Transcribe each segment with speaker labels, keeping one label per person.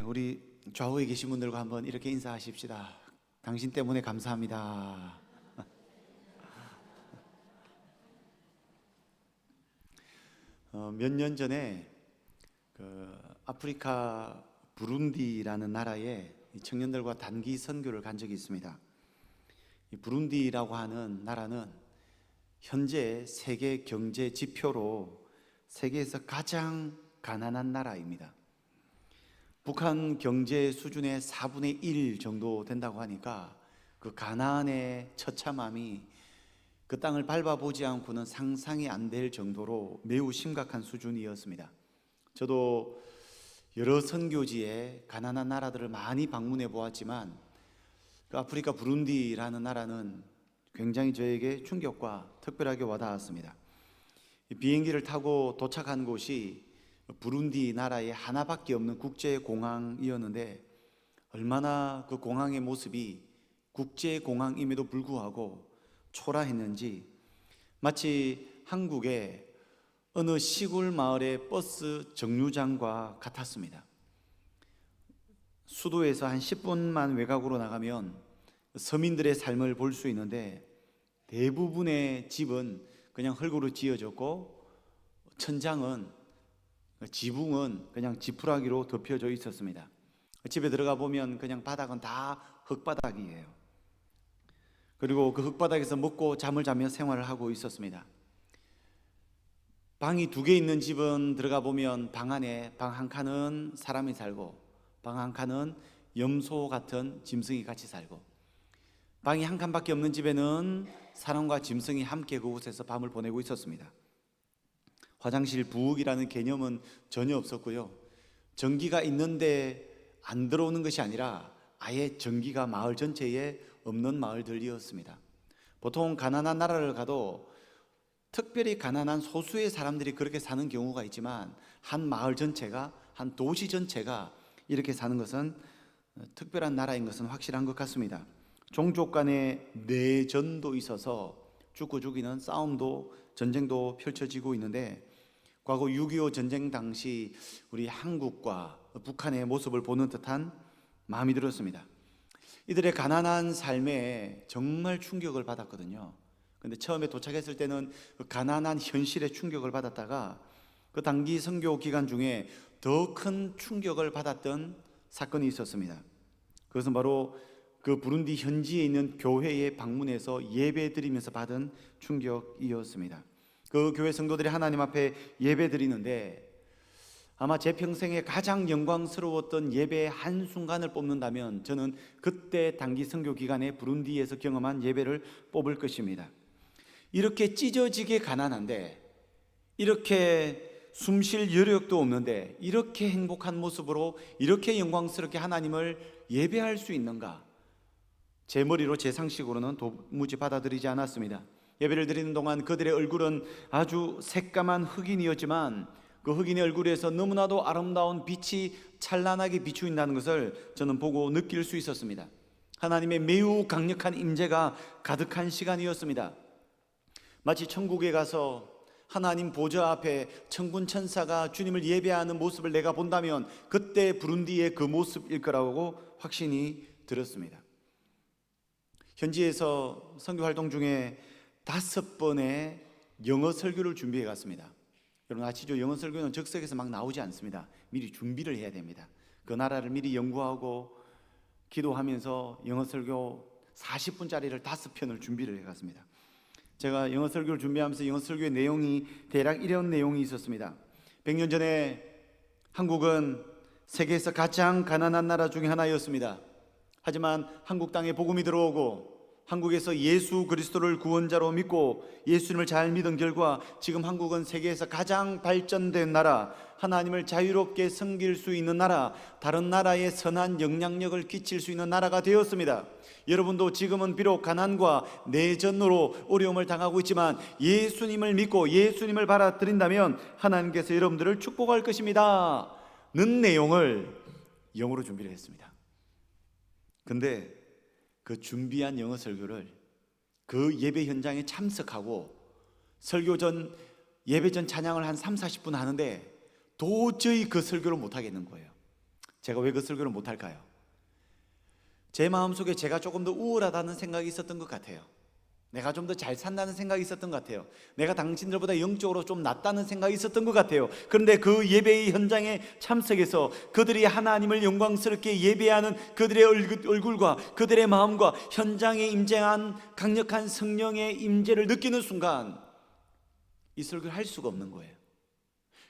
Speaker 1: 우리 좌우에 계신 분들과 한번 이렇게 인사하십시다. 당신 때문에 감사합니다. 몇 년 전에 아프리카 부룬디라는 나라에 청년들과 단기 선교를 간 적이 있습니다. 이 부룬디라고 하는 나라는 현재 세계 경제 지표로 세계에서 가장 가난한 나라입니다. 북한 경제 수준의 4분의 1 정도 된다고 하니까 그 가난의 처참함이 그 땅을 밟아보지 않고는 상상이 안 될 정도로 매우 심각한 수준이었습니다. 저도 여러 선교지에 가난한 나라들을 많이 방문해 보았지만 그 아프리카 부룬디라는 나라는 굉장히 저에게 충격과 특별하게 와닿았습니다. 비행기를 타고 도착한 곳이 부룬디 나라에 하나밖에 없는 국제공항이었는데 얼마나 그 공항의 모습이 국제공항임에도 불구하고 초라했는지 마치 한국의 어느 시골 마을의 버스 정류장과 같았습니다. 수도에서 한 10분만 외곽으로 나가면 서민들의 삶을 볼 수 있는데 대부분의 집은 그냥 흙으로 지어졌고 천장은 지붕은 그냥 지푸라기로 덮여져 있었습니다. 집에 들어가 보면 그냥 바닥은 다 흙바닥이에요. 그리고 그 흙바닥에서 먹고 잠을 자며 생활을 하고 있었습니다. 방이 2개 있는 집은 들어가 보면 방 안에 방 한 칸은 사람이 살고 방 한 칸은 염소 같은 짐승이 같이 살고 방이 한 칸밖에 없는 집에는 사람과 짐승이 함께 그곳에서 밤을 보내고 있었습니다. 화장실 부엌이라는 개념은 전혀 없었고요. 전기가 있는데 안 들어오는 것이 아니라 아예 전기가 마을 전체에 없는 마을들이었습니다. 보통 가난한 나라를 가도 특별히 가난한 소수의 사람들이 그렇게 사는 경우가 있지만 한 마을 전체가, 한 도시 전체가 이렇게 사는 것은 특별한 나라인 것은 확실한 것 같습니다. 종족 간의 내전도 있어서 죽고 죽이는 싸움도 전쟁도 펼쳐지고 있는데 과거 6.25 전쟁 당시 우리 한국과 북한의 모습을 보는 듯한 마음이 들었습니다. 이들의 가난한 삶에 정말 충격을 받았거든요. 근데 처음에 도착했을 때는 그 가난한 현실에 충격을 받았다가 그 단기 선교 기간 중에 더 큰 충격을 받았던 사건이 있었습니다. 그것은 바로 그 부룬디 현지에 있는 교회에 방문해서 예배 드리면서 받은 충격이었습니다. 그 교회 성도들이 하나님 앞에 예배 드리는데 아마 제 평생에 가장 영광스러웠던 예배의 한순간을 뽑는다면 저는 그때 단기 선교 기간에 부룬디에서 경험한 예배를 뽑을 것입니다. 이렇게 찢어지게 가난한데 이렇게 숨 쉴 여력도 없는데 이렇게 행복한 모습으로 이렇게 영광스럽게 하나님을 예배할 수 있는가? 제 머리로 제 상식으로는 도무지 받아들이지 않았습니다. 예배를 드리는 동안 그들의 얼굴은 아주 새까만 흑인이었지만 그 흑인의 얼굴에서 너무나도 아름다운 빛이 찬란하게 비추인다는 것을 저는 보고 느낄 수 있었습니다. 하나님의 매우 강력한 임재가 가득한 시간이었습니다. 마치 천국에 가서 하나님 보좌 앞에 천군 천사가 주님을 예배하는 모습을 내가 본다면 그때 부룬디의 그 모습일 거라고 확신이 들었습니다. 현지에서 선교 활동 중에 5번의 영어 설교를 준비해 갔습니다. 여러분 아시죠? 영어 설교는 즉석에서 막 나오지 않습니다. 미리 준비를 해야 됩니다. 그 나라를 미리 연구하고 기도하면서 영어 설교 40분짜리를 5편을 준비를 해 갔습니다. 제가 영어 설교를 준비하면서 영어 설교의 내용이 대략 이런 내용이 있었습니다. 100년 전에 한국은 세계에서 가장 가난한 나라 중에 하나였습니다. 하지만 한국 땅에 복음이 들어오고 한국에서 예수 그리스도를 구원자로 믿고 예수님을 잘 믿은 결과 지금 한국은 세계에서 가장 발전된 나라, 하나님을 자유롭게 섬길 수 있는 나라, 다른 나라에 선한 영향력을 끼칠 수 있는 나라가 되었습니다. 여러분도 지금은 비록 가난과 내전으로 어려움을 당하고 있지만 예수님을 믿고 예수님을 받아들인다면 하나님께서 여러분들을 축복할 것입니다 는 내용을 영어로 준비를 했습니다. 근데 그 준비한 영어 설교를 그 예배 현장에 참석하고 설교 전 예배 전 찬양을 한 30-40분 하는데 도저히 그 설교를 못 하겠는 거예요. 제가 왜 그 설교를 못할까요? 제 마음속에 제가 조금 더 우월하다는 생각이 있었던 것 같아요. 내가 좀 더 잘 산다는 생각이 있었던 것 같아요. 내가 당신들보다 영적으로 좀 낫다는 생각이 있었던 것 같아요. 그런데 그 예배의 현장에 참석해서 그들이 하나님을 영광스럽게 예배하는 그들의 얼굴과 그들의 마음과 현장에 임재한 강력한 성령의 임재를 느끼는 순간 이 설교를 할 수가 없는 거예요.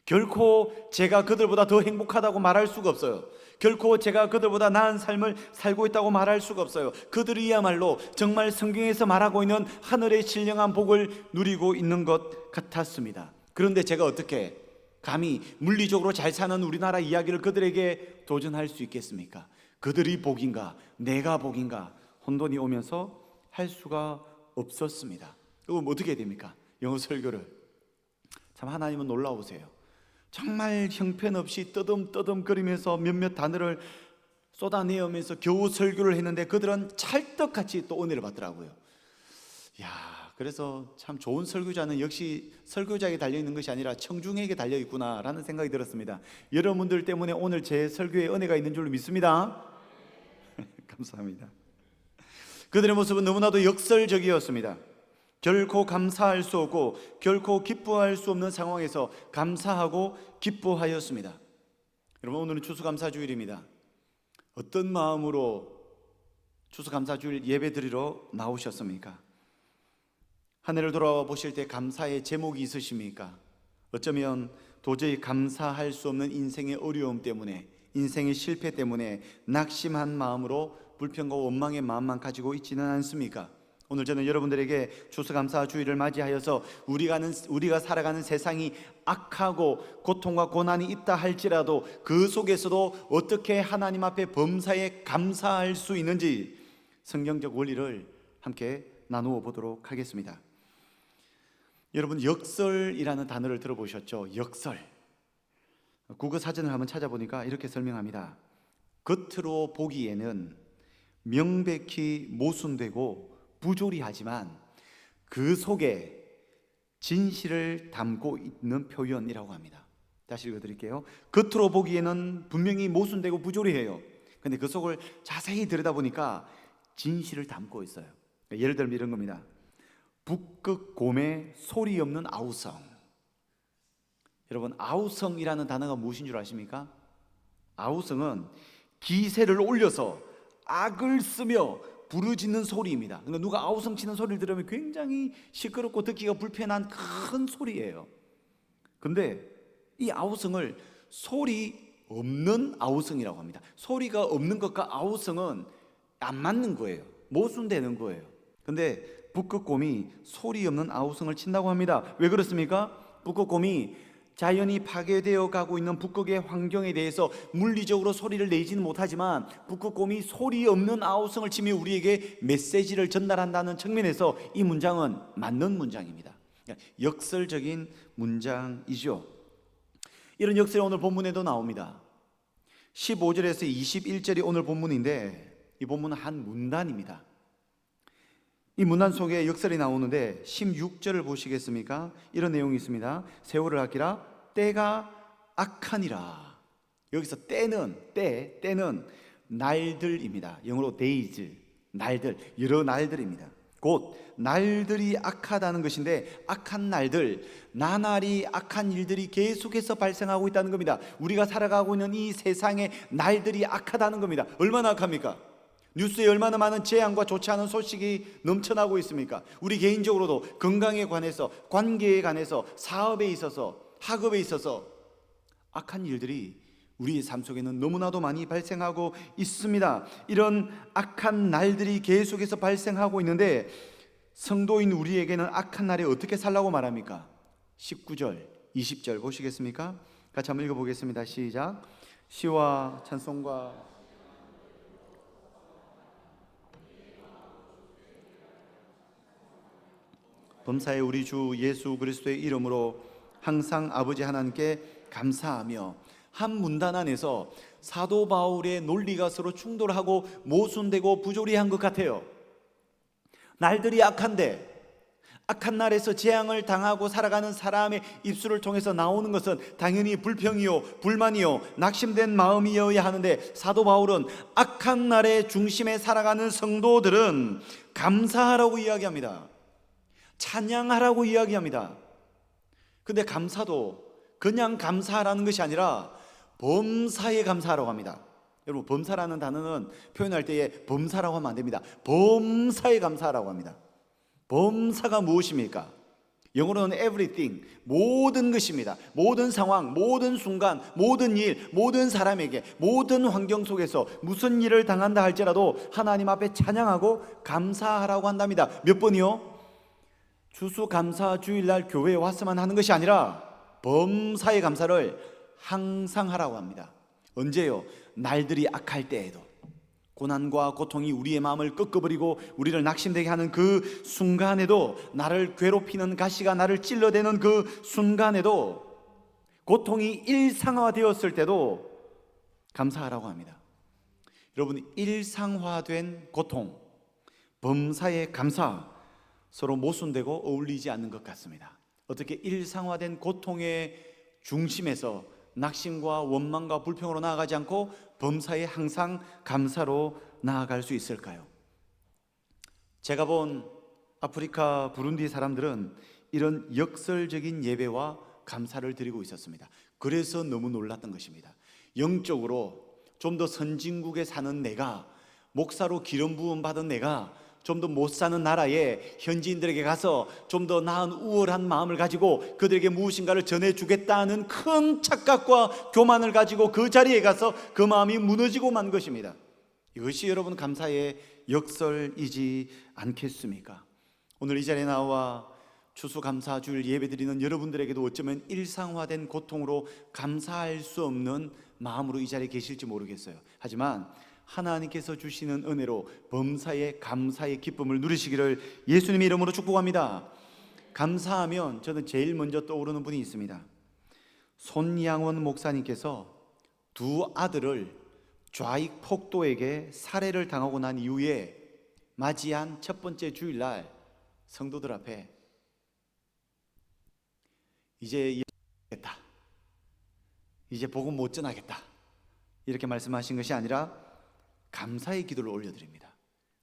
Speaker 1: 결코 제가 그들보다 더 행복하다고 말할 수가 없어요. 결코 제가 그들보다 나은 삶을 살고 있다고 말할 수가 없어요. 그들이야말로 정말 성경에서 말하고 있는 하늘의 신령한 복을 누리고 있는 것 같았습니다. 그런데 제가 어떻게 감히 물리적으로 잘 사는 우리나라 이야기를 그들에게 도전할 수 있겠습니까? 그들이 복인가 내가 복인가 혼돈이 오면서 할 수가 없었습니다. 그럼 어떻게 해야 됩니까? 영어 설교를. 참 하나님은 놀라우세요. 정말 형편없이 떠듬떠듬거리면서 몇몇 단어를 쏟아내면서 겨우 설교를 했는데 그들은 찰떡같이 또 은혜를 받더라고요. 그래서 참 좋은 설교자는 역시 설교자에게 달려있는 것이 아니라 청중에게 달려있구나라는 생각이 들었습니다. 여러분들 때문에 오늘 제 설교에 은혜가 있는 줄로 믿습니다. 감사합니다. 그들의 모습은 너무나도 역설적이었습니다. 결코 감사할 수 없고 결코 기뻐할 수 없는 상황에서 감사하고 기뻐하였습니다. 여러분, 오늘은 추수감사주일입니다. 어떤 마음으로 추수감사주일 예배 드리러 나오셨습니까? 한 해를 돌아와 보실 때 감사의 제목이 있으십니까? 어쩌면 도저히 감사할 수 없는 인생의 어려움 때문에, 인생의 실패 때문에 낙심한 마음으로 불평과 원망의 마음만 가지고 있지는 않습니까? 오늘 저는 여러분들에게 추수감사주일을 맞이하여서 우리가 살아가는 세상이 악하고 고통과 고난이 있다 할지라도 그 속에서도 어떻게 하나님 앞에 범사에 감사할 수 있는지 성경적 원리를 함께 나누어 보도록 하겠습니다. 여러분, 역설이라는 단어를 들어보셨죠? 역설. 국어 사전을 한번 찾아보니까 이렇게 설명합니다. 겉으로 보기에는 명백히 모순되고 부조리하지만 그 속에 진실을 담고 있는 표현이라고 합니다. 다시 읽어드릴게요. 겉으로 보기에는 분명히 모순되고 부조리해요. 근데 그 속을 자세히 들여다보니까 진실을 담고 있어요. 예를 들면 이런 겁니다. 북극곰의 소리 없는 아우성. 여러분, 아우성이라는 단어가 무엇인 줄 아십니까? 아우성은 기세를 올려서 악을 쓰며 부르짖는 소리입니다. 그러니까 누가 아우성 치는 소리를 들으면 굉장히 시끄럽고 듣기가 불편한 큰 소리예요. 근데 이 아우성을 소리 없는 아우성이라고 합니다. 소리가 없는 것과 아우성은 안 맞는 거예요. 모순되는 거예요. 근데 북극곰이 소리 없는 아우성을 친다고 합니다. 왜 그렇습니까? 북극곰이 자연이 파괴되어 가고 있는 북극의 환경에 대해서 물리적으로 소리를 내지는 못하지만 북극곰이 소리 없는 아우성을 치며 우리에게 메시지를 전달한다는 측면에서 이 문장은 맞는 문장입니다. 역설적인 문장이죠. 이런 역설이 오늘 본문에도 나옵니다. 15절에서 21절이 오늘 본문인데 이 본문은 한 문단입니다. 이 문단 속에 역설이 나오는데 16절을 보시겠습니까? 이런 내용이 있습니다. 세월을 아끼라 때가 악하니라. 여기서 때는 날들입니다. 영어로 days, 날들, 여러 날들입니다. 곧 날들이 악하다는 것인데 악한 날들, 나날이 악한 일들이 계속해서 발생하고 있다는 겁니다. 우리가 살아가고 있는 이 세상에 날들이 악하다는 겁니다. 얼마나 악합니까? 뉴스에 얼마나 많은 재앙과 좋지 않은 소식이 넘쳐나고 있습니까? 우리 개인적으로도 건강에 관해서, 관계에 관해서, 사업에 있어서, 학업에 있어서 악한 일들이 우리의 삶 속에는 너무나도 많이 발생하고 있습니다. 이런 악한 날들이 계속해서 발생하고 있는데 성도인 우리에게는 악한 날에 어떻게 살라고 말합니까? 19절, 20절 보시겠습니까? 같이 한번 읽어보겠습니다. 시작. 시와 찬송과 범사에 우리 주 예수 그리스도의 이름으로 항상 아버지 하나님께 감사하며. 한 문단 안에서 사도 바울의 논리가 서로 충돌하고 모순되고 부조리한 것 같아요. 날들이 악한데 악한 날에서 재앙을 당하고 살아가는 사람의 입술을 통해서 나오는 것은 당연히 불평이요, 불만이요, 낙심된 마음이어야 하는데, 사도 바울은 악한 날의 중심에 살아가는 성도들은 감사하라고 이야기합니다. 찬양하라고 이야기합니다. 근데 감사도 그냥 감사하라는 것이 아니라 범사에 감사하라고 합니다. 여러분, 범사라는 단어는 표현할 때에 범사라고 하면 안 됩니다. 범사에 감사하라고 합니다. 범사가 무엇입니까? 영어로는 everything, 모든 것입니다. 모든 상황, 모든 순간, 모든 일, 모든 사람에게, 모든 환경 속에서 무슨 일을 당한다 할지라도 하나님 앞에 찬양하고 감사하라고 한답니다. 몇 번이요? 추수감사 주일날 교회에 왔으면 하는 것이 아니라 범사의 감사를 항상 하라고 합니다. 언제요? 날들이 악할 때에도, 고난과 고통이 우리의 마음을 꺾어버리고 우리를 낙심되게 하는 그 순간에도, 나를 괴롭히는 가시가 나를 찔러대는 그 순간에도, 고통이 일상화되었을 때도 감사하라고 합니다. 여러분, 일상화된 고통, 범사의 감사, 서로 모순되고 어울리지 않는 것 같습니다. 어떻게 일상화된 고통의 중심에서 낙심과 원망과 불평으로 나아가지 않고 범사에 항상 감사로 나아갈 수 있을까요? 제가 본 아프리카 부룬디 사람들은 이런 역설적인 예배와 감사를 드리고 있었습니다. 그래서 너무 놀랐던 것입니다. 영적으로 좀 더 선진국에 사는 내가, 목사로 기름 부음 받은 내가 좀 더 못 사는 나라에 현지인들에게 가서 좀 더 나은 우월한 마음을 가지고 그들에게 무엇인가를 전해주겠다는 큰 착각과 교만을 가지고 그 자리에 가서 그 마음이 무너지고 만 것입니다. 이것이 여러분 감사의 역설이지 않겠습니까? 오늘 이 자리에 나와 추수감사주일 예배드리는 여러분들에게도 어쩌면 일상화된 고통으로 감사할 수 없는 마음으로 이 자리에 계실지 모르겠어요. 하지만 하나님께서 주시는 은혜로 범사의 감사의 기쁨을 누리시기를 예수님의 이름으로 축복합니다. 감사하면 저는 제일 먼저 떠오르는 분이 있습니다. 손양원 목사님께서 두 아들을 좌익 폭도에게 살해를 당하고 난 이후에 맞이한 첫 번째 주일날 성도들 앞에 이제 예수겠다, 이제 복음 못 전하겠다, 이렇게 말씀하신 것이 아니라 감사의 기도를 올려드립니다.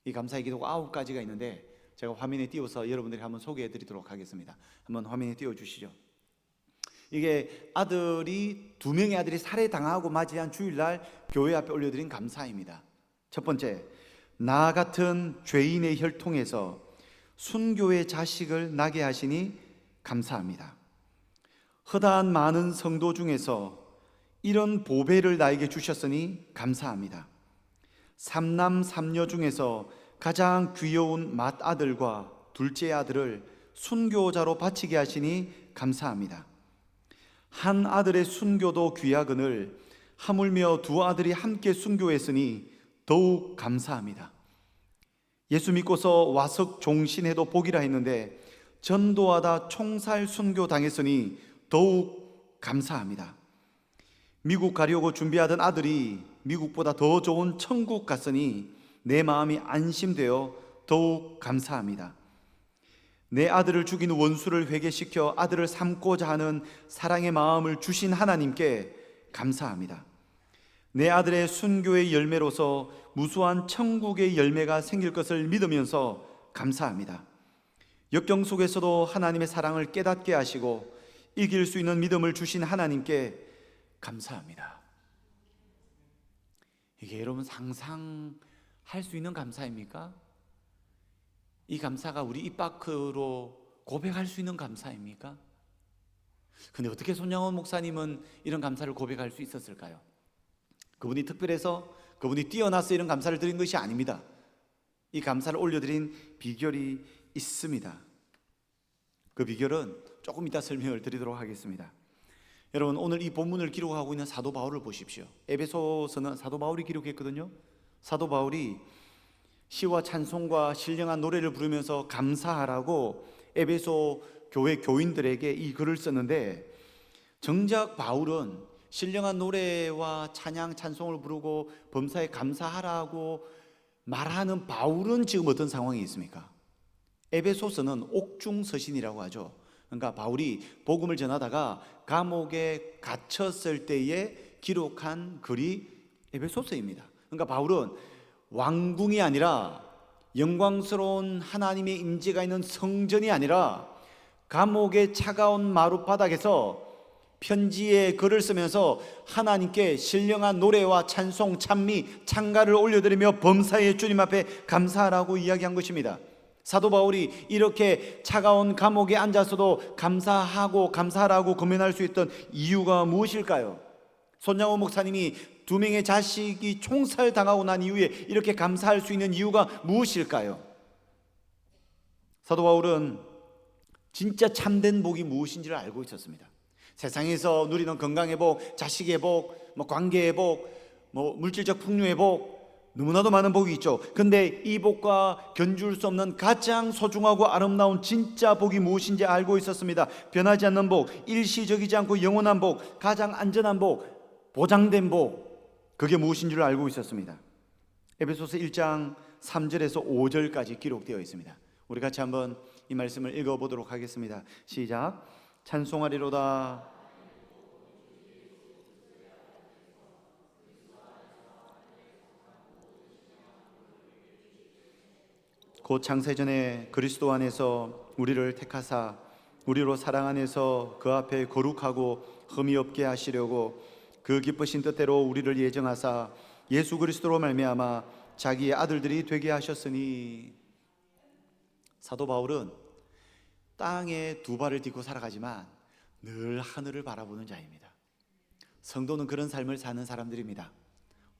Speaker 1: 이 감사의 기도가 9가지가 있는데 제가 화면에 띄워서 여러분들이 한번 소개해 드리도록 하겠습니다. 한번 화면에 띄워 주시죠. 이게 두 명의 아들이 살해당하고 맞이한 주일날 교회 앞에 올려드린 감사입니다. 첫 번째, 나 같은 죄인의 혈통에서 순교의 자식을 나게 하시니 감사합니다. 허다한 많은 성도 중에서 이런 보배를 나에게 주셨으니 감사합니다. 삼남 삼녀 중에서 가장 귀여운 맏아들과 둘째 아들을 순교자로 바치게 하시니 감사합니다. 한 아들의 순교도 귀하거늘 하물며 두 아들이 함께 순교했으니 더욱 감사합니다. 예수 믿고서 와석 종신해도 복이라 했는데 전도하다 총살 순교 당했으니 더욱 감사합니다. 미국 가려고 준비하던 아들이 미국보다 더 좋은 천국 갔으니 내 마음이 안심되어 더욱 감사합니다. 내 아들을 죽인 원수를 회개시켜 아들을 삼고자 하는 사랑의 마음을 주신 하나님께 감사합니다. 내 아들의 순교의 열매로서 무수한 천국의 열매가 생길 것을 믿으면서 감사합니다. 역경 속에서도 하나님의 사랑을 깨닫게 하시고 이길 수 있는 믿음을 주신 하나님께 감사합니다. 이게 여러분 상상할 수 있는 감사입니까? 이 감사가 우리 입 밖으로 고백할 수 있는 감사입니까? 근데 어떻게 손양원 목사님은 이런 감사를 고백할 수 있었을까요? 그분이 특별해서, 그분이 뛰어나서 이런 감사를 드린 것이 아닙니다. 이 감사를 올려드린 비결이 있습니다. 그 비결은 조금 이따 설명을 드리도록 하겠습니다. 여러분, 오늘 이 본문을 기록하고 있는 사도 바울을 보십시오. 에베소서는 사도 바울이 기록했거든요. 사도 바울이 시와 찬송과 신령한 노래를 부르면서 감사하라고 에베소 교회 교인들에게 이 글을 썼는데, 정작 바울은 신령한 노래와 찬양 찬송을 부르고 범사에 감사하라고 말하는 바울은 지금 어떤 상황이 있습니까? 에베소서는 옥중서신이라고 하죠. 그러니까 바울이 복음을 전하다가 감옥에 갇혔을 때에 기록한 글이 에베소서입니다. 그러니까 바울은 왕궁이 아니라 영광스러운 하나님의 임재가 있는 성전이 아니라 감옥의 차가운 마룻바닥에서 편지에 글을 쓰면서 하나님께 신령한 노래와 찬송, 찬미, 찬가를 올려드리며 범사의 주님 앞에 감사하라고 이야기한 것입니다. 사도 바울이 이렇게 차가운 감옥에 앉아서도 감사하라고 고면할 수 있던 이유가 무엇일까요? 손양호 목사님이 2명의 자식이 총살당하고 난 이후에 이렇게 감사할 수 있는 이유가 무엇일까요? 사도 바울은 진짜 참된 복이 무엇인지를 알고 있었습니다. 세상에서 누리는 건강회복, 자식회복, 관계회복, 물질적 풍요회복, 너무나도 많은 복이 있죠. 근데 이 복과 견줄 수 없는 가장 소중하고 아름다운 진짜 복이 무엇인지 알고 있었습니다. 변하지 않는 복, 일시적이지 않고 영원한 복, 가장 안전한 복, 보장된 복, 그게 무엇인 줄 알고 있었습니다. 에베소서 1장 3절에서 5절까지 기록되어 있습니다. 우리 같이 한번 이 말씀을 읽어보도록 하겠습니다. 시작. 찬송하리로다 곧 창세전에 그리스도 안에서 우리를 택하사 우리로 사랑 안에서 그 앞에 거룩하고 흠이 없게 하시려고 그 기쁘신 뜻대로 우리를 예정하사 예수 그리스도로 말미암아 자기의 아들들이 되게 하셨으니. 사도 바울은 땅에 2발을 딛고 살아가지만 늘 하늘을 바라보는 자입니다. 성도는 그런 삶을 사는 사람들입니다.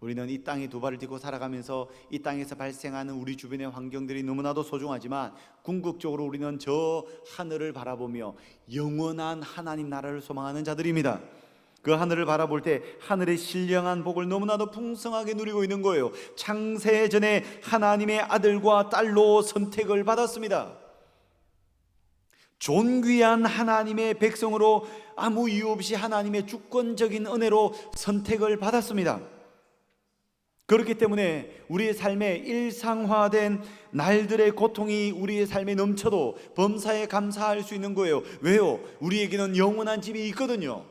Speaker 1: 우리는 이 땅에 2발을 딛고 살아가면서 이 땅에서 발생하는 우리 주변의 환경들이 너무나도 소중하지만 궁극적으로 우리는 저 하늘을 바라보며 영원한 하나님 나라를 소망하는 자들입니다. 그 하늘을 바라볼 때 하늘의 신령한 복을 너무나도 풍성하게 누리고 있는 거예요. 창세전에 하나님의 아들과 딸로 선택을 받았습니다. 존귀한 하나님의 백성으로 아무 이유 없이 하나님의 주권적인 은혜로 선택을 받았습니다. 그렇기 때문에 우리의 삶에 일상화된 날들의 고통이 우리의 삶에 넘쳐도 범사에 감사할 수 있는 거예요. 왜요? 우리에게는 영원한 집이 있거든요.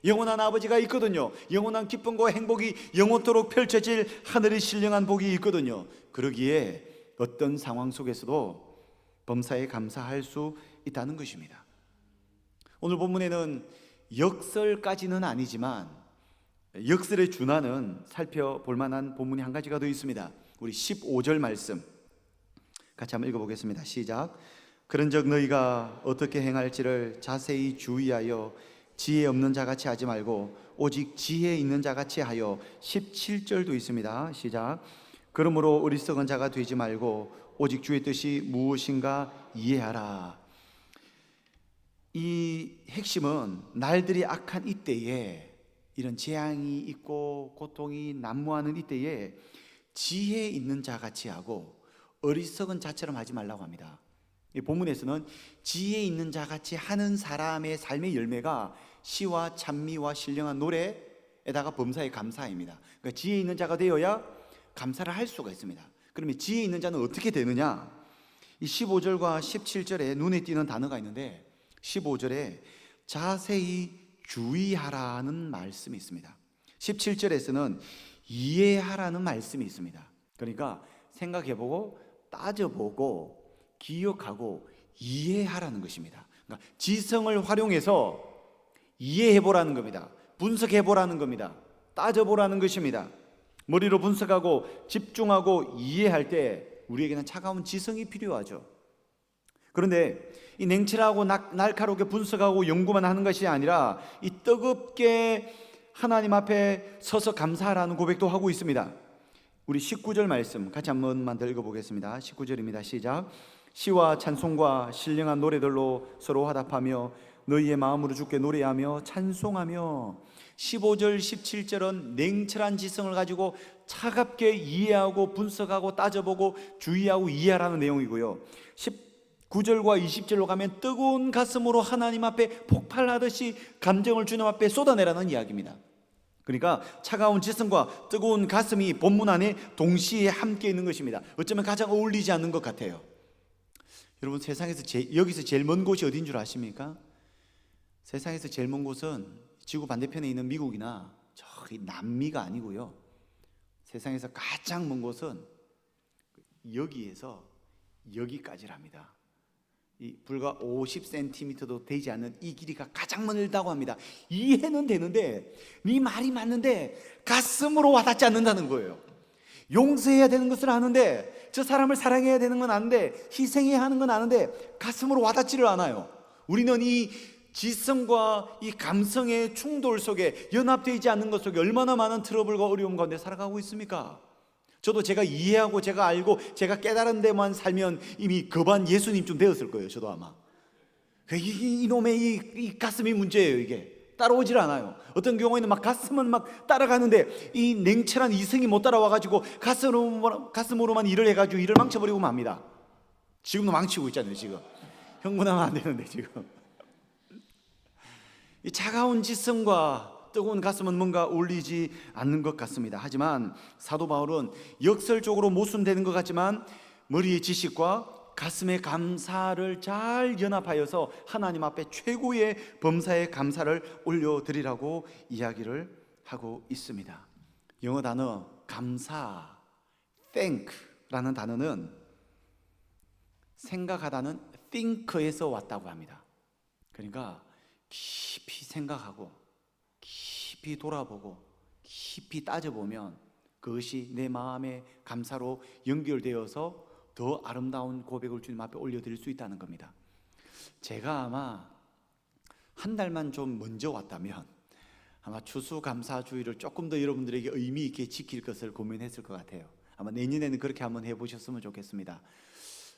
Speaker 1: 영원한 아버지가 있거든요. 영원한 기쁨과 행복이 영원토록 펼쳐질 하늘의 신령한 복이 있거든요. 그러기에 어떤 상황 속에서도 범사에 감사할 수 있다는 것입니다. 오늘 본문에는 역설까지는 아니지만 역설의 준하는 살펴볼 만한 본문이 한 가지가 더 있습니다. 우리 15절 말씀 같이 한번 읽어보겠습니다. 시작. 그런즉 너희가 어떻게 행할지를 자세히 주의하여 지혜 없는 자같이 하지 말고 오직 지혜 있는 자같이 하여. 17절도 있습니다. 시작. 그러므로 어리석은 자가 되지 말고 오직 주의 뜻이 무엇인가 이해하라. 이 핵심은 날들이 악한 이때에, 이런 재앙이 있고 고통이 난무하는 이때에 지혜 있는 자같이 하고 어리석은 자처럼 하지 말라고 합니다. 이 본문에서는 지혜 있는 자같이 하는 사람의 삶의 열매가 시와 찬미와 신령한 노래에다가 범사의 감사입니다. 그러니까 지혜 있는 자가 되어야 감사를 할 수가 있습니다. 그러면 지혜 있는 자는 어떻게 되느냐? 이 15절과 17절에 눈에 띄는 단어가 있는데 15절에 자세히 주의하라는 말씀이 있습니다. 17절에서는 이해하라는 말씀이 있습니다. 그러니까 생각해보고 따져보고 기억하고 이해하라는 것입니다. 그러니까 지성을 활용해서 이해해보라는 겁니다. 분석해보라는 겁니다. 따져보라는 것입니다. 머리로 분석하고 집중하고 이해할 때 우리에게는 차가운 지성이 필요하죠. 그런데 이 냉철하고 날카롭게 분석하고 연구만 하는 것이 아니라 이 뜨겁게 하나님 앞에 서서 감사하라는 고백도 하고 있습니다. 우리 19절 말씀 같이 한 번만 더 읽어보겠습니다. 19절입니다. 시작. 시와 찬송과 신령한 노래들로 서로 화답하며 너희의 마음으로 주께 노래하며 찬송하며. 15절 17절은 냉철한 지성을 가지고 차갑게 이해하고 분석하고 따져보고 주의하고 이해하라는 내용이고요. 19절과 20절로 가면 뜨거운 가슴으로 하나님 앞에 폭발하듯이 감정을 주님 앞에 쏟아내라는 이야기입니다. 그러니까 차가운 지성과 뜨거운 가슴이 본문 안에 동시에 함께 있는 것입니다. 어쩌면 가장 어울리지 않는 것 같아요. 여러분, 세상에서 여기서 제일 먼 곳이 어딘 줄 아십니까? 세상에서 제일 먼 곳은 지구 반대편에 있는 미국이나 저기 남미가 아니고요, 세상에서 가장 먼 곳은 여기에서 여기까지랍니다. 이 불과 50cm도 되지 않는 이 길이가 가장 멀다고 합니다. 이해는 되는데, 네 말이 맞는데 가슴으로 와닿지 않는다는 거예요. 용서해야 되는 것을 아는데, 저 사람을 사랑해야 되는 건 아는데, 희생해야 하는 건 아는데 가슴으로 와닿지를 않아요. 우리는 이 지성과 이 감성의 충돌 속에, 연합되지 않는 것 속에 얼마나 많은 트러블과 어려움 가운데 살아가고 있습니까? 저도 제가 이해하고 제가 알고 제가 깨달은 데만 살면 이미 거반 예수님쯤 되었을 거예요. 저도 아마 이놈의 이 가슴이 문제예요. 이게 따라오질 않아요. 어떤 경우에는 막 가슴은 막 따라가는데 이 냉철한 이성이 못 따라와가지고 가슴으로만 일을 해가지고 일을 망쳐버리고 맙니다. 지금도 망치고 있잖아요. 지금 흥분하면 안 되는데, 지금 이 차가운 지성과 뜨거운 가슴은 뭔가 어울리지 않는 것 같습니다. 하지만 사도 바울은 역설적으로 모순되는 것 같지만 머리의 지식과 가슴의 감사를 잘 연합하여서 하나님 앞에 최고의 범사의 감사를 올려드리라고 이야기를 하고 있습니다. 영어 단어 감사, thank라는 단어는 생각하다는 think에서 왔다고 합니다. 그러니까 깊이 생각하고 깊이 돌아보고 깊이 따져보면 그것이 내 마음의 감사로 연결되어서 더 아름다운 고백을 주님 앞에 올려드릴 수 있다는 겁니다. 제가 아마 한 달만 좀 먼저 왔다면 아마 추수감사주의를 조금 더 여러분들에게 의미 있게 지킬 것을 고민했을 것 같아요. 아마 내년에는 그렇게 한번 해보셨으면 좋겠습니다.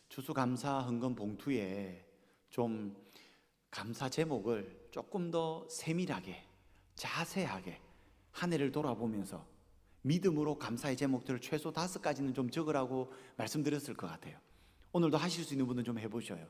Speaker 1: 추수감사 헌금 봉투에 좀 감사 제목을 조금 더 세밀하게, 자세하게 한 해를 돌아보면서 믿음으로 감사의 제목들을 최소 5가지는 좀 적으라고 말씀드렸을 것 같아요. 오늘도 하실 수 있는 분은 좀 해보셔요.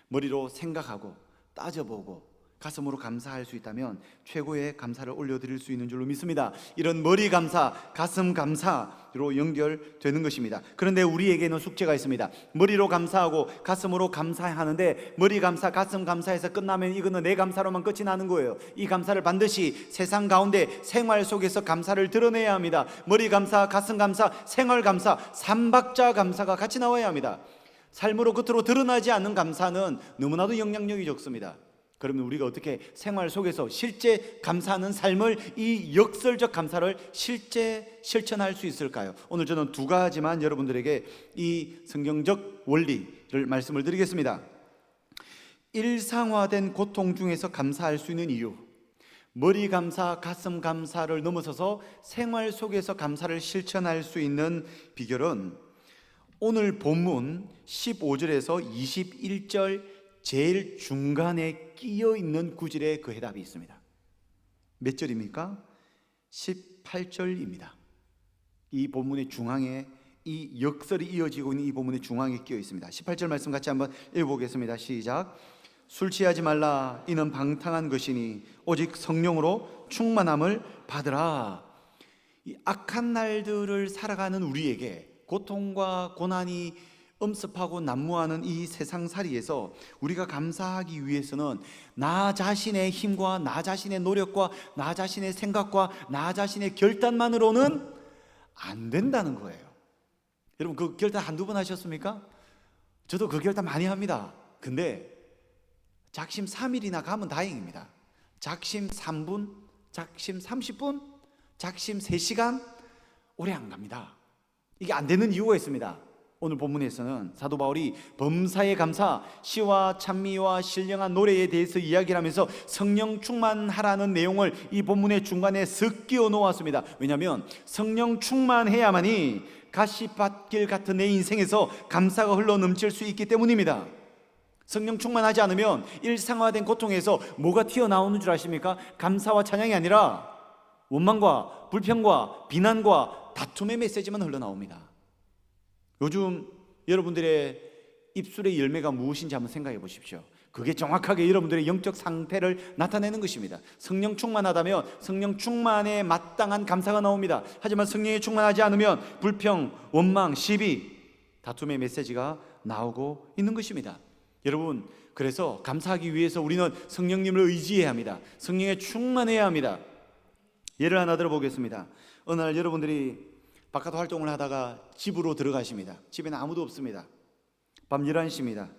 Speaker 1: 머리로 생각하고 따져보고 가슴으로 감사할 수 있다면 최고의 감사를 올려드릴 수 있는 줄로 믿습니다. 이런 머리 감사, 가슴 감사로 연결되는 것입니다. 그런데 우리에게는 숙제가 있습니다. 머리로 감사하고 가슴으로 감사하는데 머리 감사, 가슴 감사해서 끝나면 이거는 내 감사로만 끝이 나는 거예요. 이 감사를 반드시 세상 가운데 생활 속에서 감사를 드러내야 합니다. 머리 감사, 가슴 감사, 생활 감사, 삼박자 감사가 같이 나와야 합니다. 삶으로 겉으로 드러나지 않는 감사는 너무나도 영향력이 적습니다. 그러면 우리가 어떻게 생활 속에서 실제 감사하는 삶을, 이 역설적 감사를 실제 실천할 수 있을까요? 오늘 저는 2가지만 여러분들에게 이 성경적 원리를 말씀을 드리겠습니다. 일상화된 고통 중에서 감사할 수 있는 이유, 머리 감사, 가슴 감사를 넘어서서 생활 속에서 감사를 실천할 수 있는 비결은 오늘 본문 15절에서 21절 제일 중간에 끼어 있는 구절에 그 해답이 있습니다. 몇 절입니까? 18절입니다. 이 본문의 중앙에 이 역설이 이어지고 있는 이 본문의 중앙에 끼어 있습니다. 18절 말씀 같이 한번 읽어보겠습니다. 시작. 술 취하지 말라. 이는 방탕한 것이니 오직 성령으로 충만함을 받으라. 이 악한 날들을 살아가는 우리에게 고통과 고난이 엄습하고 난무하는 이 세상살이에서 우리가 감사하기 위해서는 나 자신의 힘과 나 자신의 노력과 나 자신의 생각과 나 자신의 결단만으로는 안 된다는 거예요. 여러분, 그 결단 한두 번 하셨습니까? 저도 그 결단 많이 합니다. 근데 작심 3일이나 가면 다행입니다. 작심 3분, 작심 30분, 작심 3시간 오래 안 갑니다. 이게 안 되는 이유가 있습니다. 오늘 본문에서는 사도 바울이 범사의 감사, 시와 찬미와 신령한 노래에 대해서 이야기를 하면서 성령 충만하라는 내용을 이 본문의 중간에 섞여 놓았습니다. 왜냐하면 성령 충만해야만이 가시밭길 같은 내 인생에서 감사가 흘러 넘칠 수 있기 때문입니다. 성령 충만하지 않으면 일상화된 고통에서 뭐가 튀어나오는 줄 아십니까? 감사와 찬양이 아니라 원망과 불평과 비난과 다툼의 메시지만 흘러나옵니다. 요즘 여러분들의 입술의 열매가 무엇인지 한번 생각해 보십시오. 그게 정확하게 여러분들의 영적 상태를 나타내는 것입니다. 성령 충만하다면 성령 충만에 마땅한 감사가 나옵니다. 하지만 성령이 충만하지 않으면 불평, 원망, 시비, 다툼의 메시지가 나오고 있는 것입니다. 여러분, 그래서 감사하기 위해서 우리는 성령님을 의지해야 합니다. 성령에 충만해야 합니다. 예를 하나 들어보겠습니다. 어느 날 여러분들이 바깥 활동을 하다가 집으로 들어가십니다. 집에는 아무도 없습니다. 밤 11시입니다.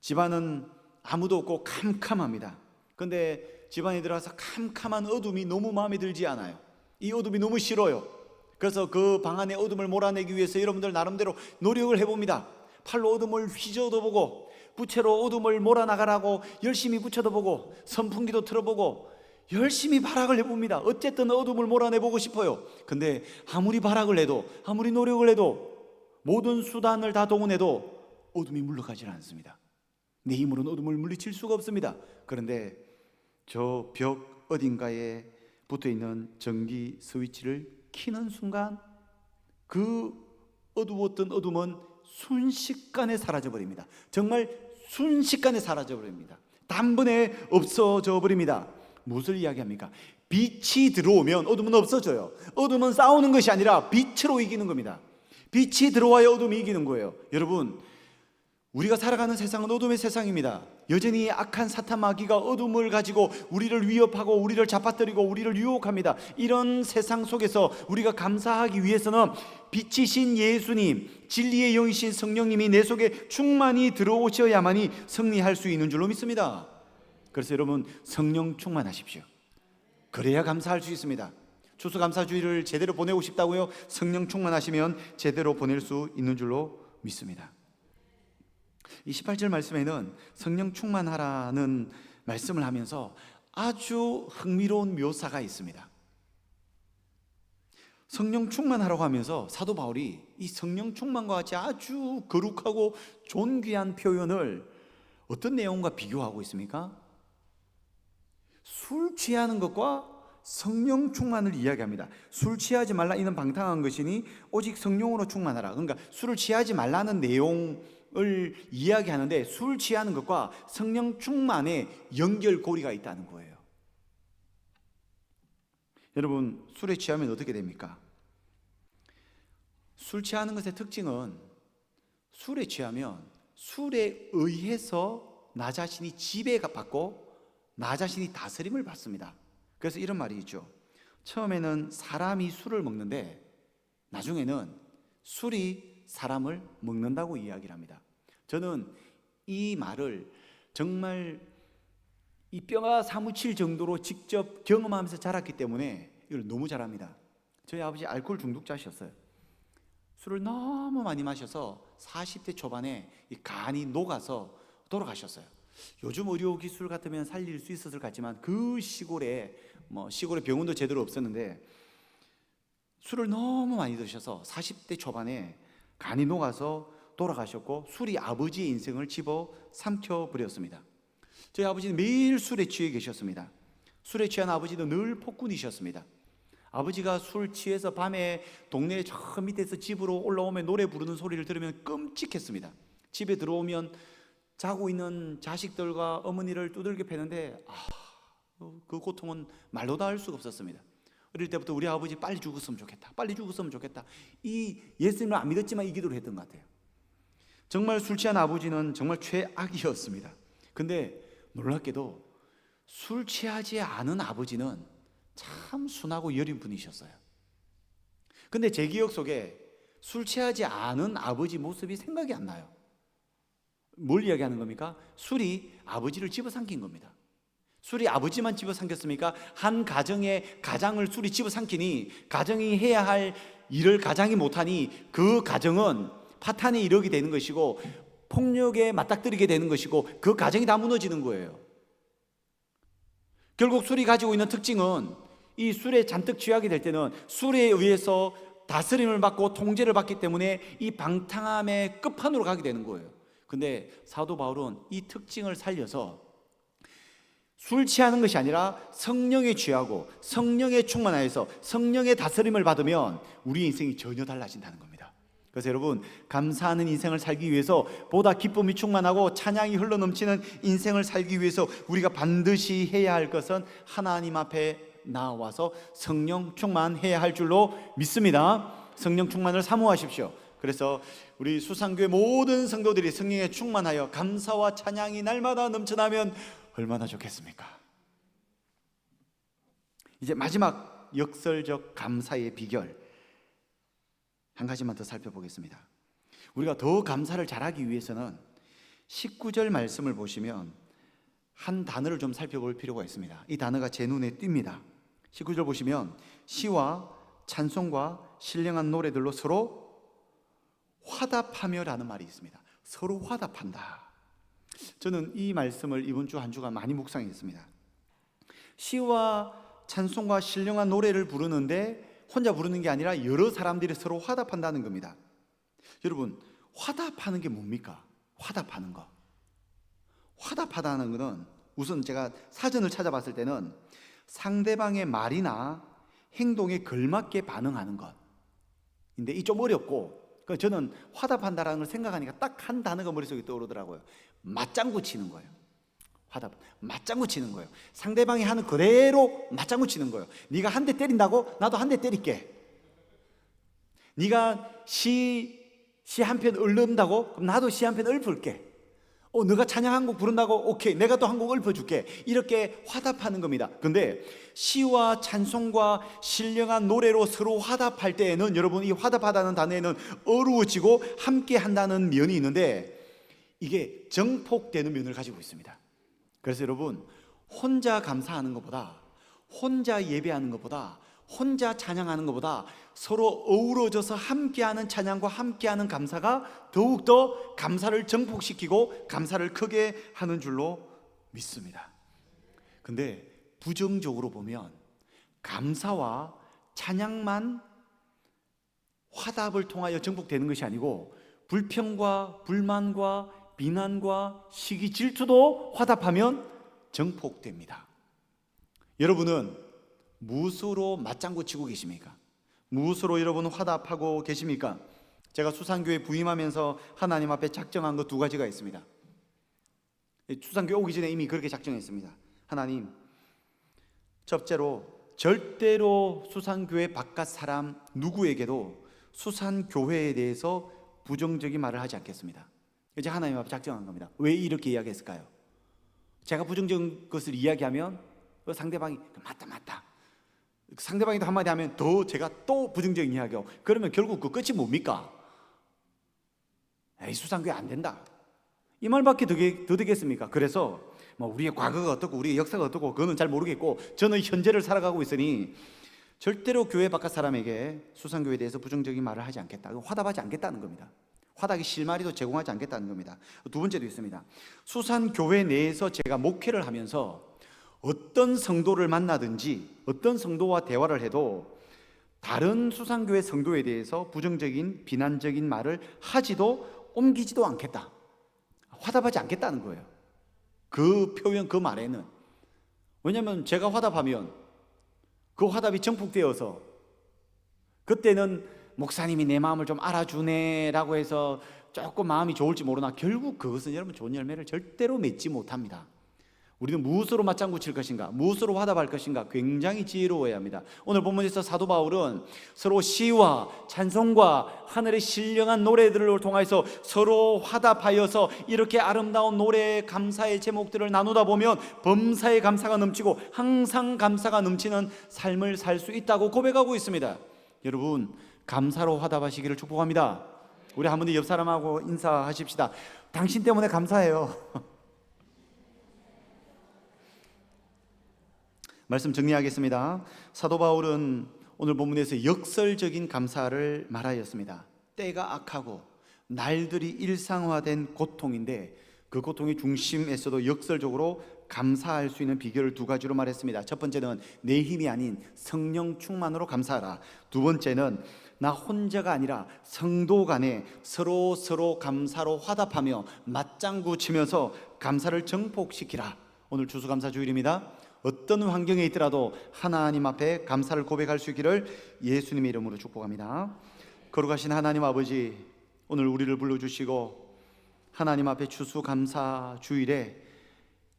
Speaker 1: 집안은 아무도 없고 캄캄합니다. 그런데 집안에 들어가서 캄캄한 어둠이 너무 마음에 들지 않아요. 이 어둠이 너무 싫어요. 그래서 그 방 안에 어둠을 몰아내기 위해서 여러분들 나름대로 노력을 해봅니다. 팔로 어둠을 휘저어도 보고, 부채로 어둠을 몰아나가라고 열심히 부쳐도 보고, 선풍기도 틀어보고 열심히 발악을 해봅니다. 어쨌든 어둠을 몰아내보고 싶어요. 근데 아무리 발악을 해도, 아무리 노력을 해도, 모든 수단을 다 동원해도 어둠이 물러가지 않습니다. 내 힘으로는 어둠을 물리칠 수가 없습니다. 그런데 저 벽 어딘가에 붙어있는 전기 스위치를 켜는 순간 그 어두웠던 어둠은 순식간에 사라져버립니다. 정말 순식간에 사라져버립니다. 단번에 없어져 버립니다. 무엇을 이야기합니까? 빛이 들어오면 어둠은 없어져요. 어둠은 싸우는 것이 아니라 빛으로 이기는 겁니다. 빛이 들어와야 어둠이 이기는 거예요. 여러분, 우리가 살아가는 세상은 어둠의 세상입니다. 여전히 악한 사탄 마귀가 어둠을 가지고 우리를 위협하고 우리를 잡아뜨리고 우리를 유혹합니다. 이런 세상 속에서 우리가 감사하기 위해서는 빛이신 예수님, 진리의 영이신 성령님이 내 속에 충만히 들어오셔야만이 승리할 수 있는 줄로 믿습니다. 그래서 여러분, 성령 충만하십시오. 그래야 감사할 수 있습니다. 추수감사주의를 제대로 보내고 싶다고요? 성령 충만하시면 제대로 보낼 수 있는 줄로 믿습니다. 이 18절 말씀에는 성령 충만하라는 말씀을 하면서 아주 흥미로운 묘사가 있습니다. 성령 충만하라고 하면서 사도 바울이 이 성령 충만과 같이 아주 거룩하고 존귀한 표현을 어떤 내용과 비교하고 있습니까? 술 취하는 것과 성령 충만을 이야기합니다. 술 취하지 말라, 이는 방탕한 것이니 오직 성령으로 충만하라. 그러니까 술을 취하지 말라는 내용을 이야기하는데, 술 취하는 것과 성령 충만에 연결고리가 있다는 거예요. 여러분, 술에 취하면 어떻게 됩니까? 술 취하는 것의 특징은, 술에 취하면 술에 의해서 나 자신이 지배받고 나 자신이 다스림을 받습니다. 그래서 이런 말이 있죠. 처음에는 사람이 술을 먹는데 나중에는 술이 사람을 먹는다고 이야기를 합니다. 저는 이 말을 정말 이 뼈가 사무칠 정도로 직접 경험하면서 자랐기 때문에 이걸 너무 잘합니다. 저희 아버지 알코올 중독자셨어요. 술을 너무 많이 마셔서 40대 초반에 이 간이 녹아서 돌아가셨어요. 요즘 의료 기술 같으면 살릴 수 있었을 것 같지만 그 시골에 시골에 병원도 제대로 없었는데 술을 너무 많이 드셔서 40대 초반에 간이 녹아서 돌아가셨고, 술이 아버지의 인생을 집어삼켜 버렸습니다. 저희 아버지는 매일 술에 취해 계셨습니다. 술에 취한 아버지도 늘 폭군이셨습니다. 아버지가 술 취해서 밤에 동네 저 밑에서 집으로 올라오면 노래 부르는 소리를 들으면 끔찍했습니다. 집에 들어오면 자고 있는 자식들과 어머니를 두들겨 패는데 그 고통은 말로 다 할 수가 없었습니다. 어릴 때부터 우리 아버지 빨리 죽었으면 좋겠다, 빨리 죽었으면 좋겠다, 이 예수님을 안 믿었지만 이 기도를 했던 것 같아요. 정말 술 취한 아버지는 정말 최악이었습니다. 근데 놀랍게도 술 취하지 않은 아버지는 참 순하고 여린 분이셨어요. 근데 제 기억 속에 술 취하지 않은 아버지 모습이 생각이 안 나요. 뭘 이야기하는 겁니까? 술이 아버지를 집어삼킨 겁니다. 술이 아버지만 집어삼켰습니까? 한 가정의 가장을 술이 집어삼키니 가정이 해야 할 일을 가장이 못하니 그 가정은 파탄에 이르게 되는 것이고 폭력에 맞닥뜨리게 되는 것이고 그 가정이 다 무너지는 거예요. 결국 술이 가지고 있는 특징은, 이 술에 잔뜩 취하게 될 때는 술에 의해서 다스림을 받고 통제를 받기 때문에 이 방탕함의 끝판으로 가게 되는 거예요. 근데 사도 바울은 이 특징을 살려서 술 취하는 것이 아니라 성령에 취하고 성령에 충만하여서 성령의 다스림을 받으면 우리 인생이 전혀 달라진다는 겁니다. 그래서 여러분, 감사하는 인생을 살기 위해서, 보다 기쁨이 충만하고 찬양이 흘러넘치는 인생을 살기 위해서 우리가 반드시 해야 할 것은 하나님 앞에 나와서 성령 충만해야 할 줄로 믿습니다. 성령 충만을 사모하십시오. 그래서 우리 수산교회 모든 성도들이 성령에 충만하여 감사와 찬양이 날마다 넘쳐나면 얼마나 좋겠습니까? 이제 마지막 역설적 감사의 비결 한 가지만 더 살펴보겠습니다. 우리가 더 감사를 잘하기 위해서는 19절 말씀을 보시면 한 단어를 좀 살펴볼 필요가 있습니다. 이 단어가 제 눈에 띕니다. 19절 보시면 시와 찬송과 신령한 노래들로 서로 화답하며 라는 말이 있습니다. 서로 화답한다. 저는 이 말씀을 이번 주 한 주간 많이 묵상했습니다. 시와 찬송과 신령한 노래를 부르는데 혼자 부르는 게 아니라 여러 사람들이 서로 화답한다는 겁니다. 여러분, 화답하는 게 뭡니까? 화답하는 거. 화답하다는 것은 우선 제가 사전을 찾아봤을 때는 상대방의 말이나 행동에 걸맞게 반응하는 것인데 이 좀 어렵고, 저는 화답한다라는 걸 생각하니까 딱 한 단어가 머릿속에 떠오르더라고요. 맞장구 치는 거예요. 화답, 맞장구 치는 거예요. 상대방이 하는 그대로 맞장구 치는 거예요. 네가 한 대 때린다고? 나도 한 대 때릴게. 네가 시 한 편 읊는다고? 그럼 나도 시 한 편 읊을게. 너가 찬양 한 곡 부른다고? 오케이, 내가 또 한 곡 읊어줄게. 이렇게 화답하는 겁니다. 근데 시와 찬송과 신령한 노래로 서로 화답할 때에는, 여러분, 이 화답하다는 단어에는 어루어지고 함께 한다는 면이 있는데 이게 정폭되는 면을 가지고 있습니다. 그래서 여러분, 혼자 감사하는 것보다, 혼자 예배하는 것보다, 혼자 찬양하는 것보다 서로 어우러져서 함께하는 찬양과 함께하는 감사가 더욱더 감사를 정폭시키고 감사를 크게 하는 줄로 믿습니다. 근데 부정적으로 보면 감사와 찬양만 화답을 통하여 정폭되는 것이 아니고 불평과 불만과 비난과 시기 질투도 화답하면 정폭됩니다. 여러분은 무엇으로 맞장구 치고 계십니까? 무엇으로 여러분 화답하고 계십니까? 제가 수산교회 부임하면서 하나님 앞에 작정한 것 두 가지가 있습니다. 수산교회 오기 전에 이미 그렇게 작정했습니다. 하나님, 첫째로 절대로 수산교회 바깥 사람 누구에게도 수산교회에 대해서 부정적인 말을 하지 않겠습니다. 이제 하나님 앞에 작정한 겁니다. 왜 이렇게 이야기했을까요? 제가 부정적인 것을 이야기하면 상대방이 맞다 상대방이 또 한마디 하면 더 제가 또 부정적인 이야기하고, 그러면 결국 그 끝이 뭡니까? 에이, 수산교회 안 된다, 이 말밖에 더 되겠습니까? 그래서 우리의 과거가 어떻고 우리의 역사가 어떻고 그거는 잘 모르겠고, 저는 현재를 살아가고 있으니 절대로 교회 바깥 사람에게 수산교회에 대해서 부정적인 말을 하지 않겠다, 화답하지 않겠다는 겁니다. 화답이 실마리도 제공하지 않겠다는 겁니다. 두 번째도 있습니다. 수산교회 내에서 제가 목회를 하면서 어떤 성도를 만나든지 어떤 성도와 대화를 해도 다른 수산교회 성도에 대해서 부정적인 비난적인 말을 하지도 옮기지도 않겠다, 화답하지 않겠다는 거예요. 그 표현, 그 말에는. 왜냐하면 제가 화답하면 그 화답이 정폭되어서 그때는 목사님이 내 마음을 좀 알아주네라고 해서 조금 마음이 좋을지 모르나 결국 그것은 여러분 좋은 열매를 절대로 맺지 못합니다. 우리는 무엇으로 맞장구 칠 것인가, 무엇으로 화답할 것인가 굉장히 지혜로워야 합니다. 오늘 본문에서 사도 바울은 서로 시와 찬송과 하늘의 신령한 노래들을 통해서 서로 화답하여서 이렇게 아름다운 노래 감사의 제목들을 나누다 보면 범사의 감사가 넘치고 항상 감사가 넘치는 삶을 살 수 있다고 고백하고 있습니다. 여러분, 감사로 화답하시기를 축복합니다. 우리 한번 옆 사람하고 인사하십시다. 당신 때문에 감사해요. 말씀 정리하겠습니다. 사도 바울은 오늘 본문에서 역설적인 감사를 말하였습니다. 때가 악하고 날들이 일상화된 고통인데 그 고통의 중심에서도 역설적으로 감사할 수 있는 비결을 두 가지로 말했습니다. 첫 번째는 내 힘이 아닌 성령 충만으로 감사하라. 두 번째는 나 혼자가 아니라 성도 간에 서로 감사로 화답하며 맞장구 치면서 감사를 정폭시키라. 오늘 추수감사 주일입니다. 어떤 환경에 있더라도 하나님 앞에 감사를 고백할 수 있기를 예수님의 이름으로 축복합니다. 거룩하신 하나님 아버지, 오늘 우리를 불러주시고 하나님 앞에 추수감사 주일에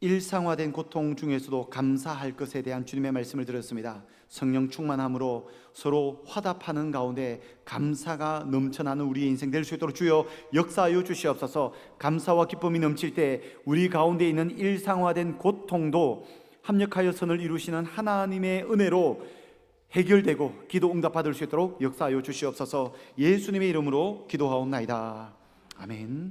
Speaker 1: 일상화된 고통 중에서도 감사할 것에 대한 주님의 말씀을 들었습니다. 성령 충만함으로 서로 화답하는 가운데 감사가 넘쳐나는 우리의 인생 될 수 있도록 주여 역사하여 주시옵소서. 감사와 기쁨이 넘칠 때 우리 가운데 있는 일상화된 고통도 합력하여 선을 이루시는 하나님의 은혜로 해결되고 기도 응답받을 수 있도록 역사하여 주시옵소서. 예수님의 이름으로 기도하옵나이다. 아멘.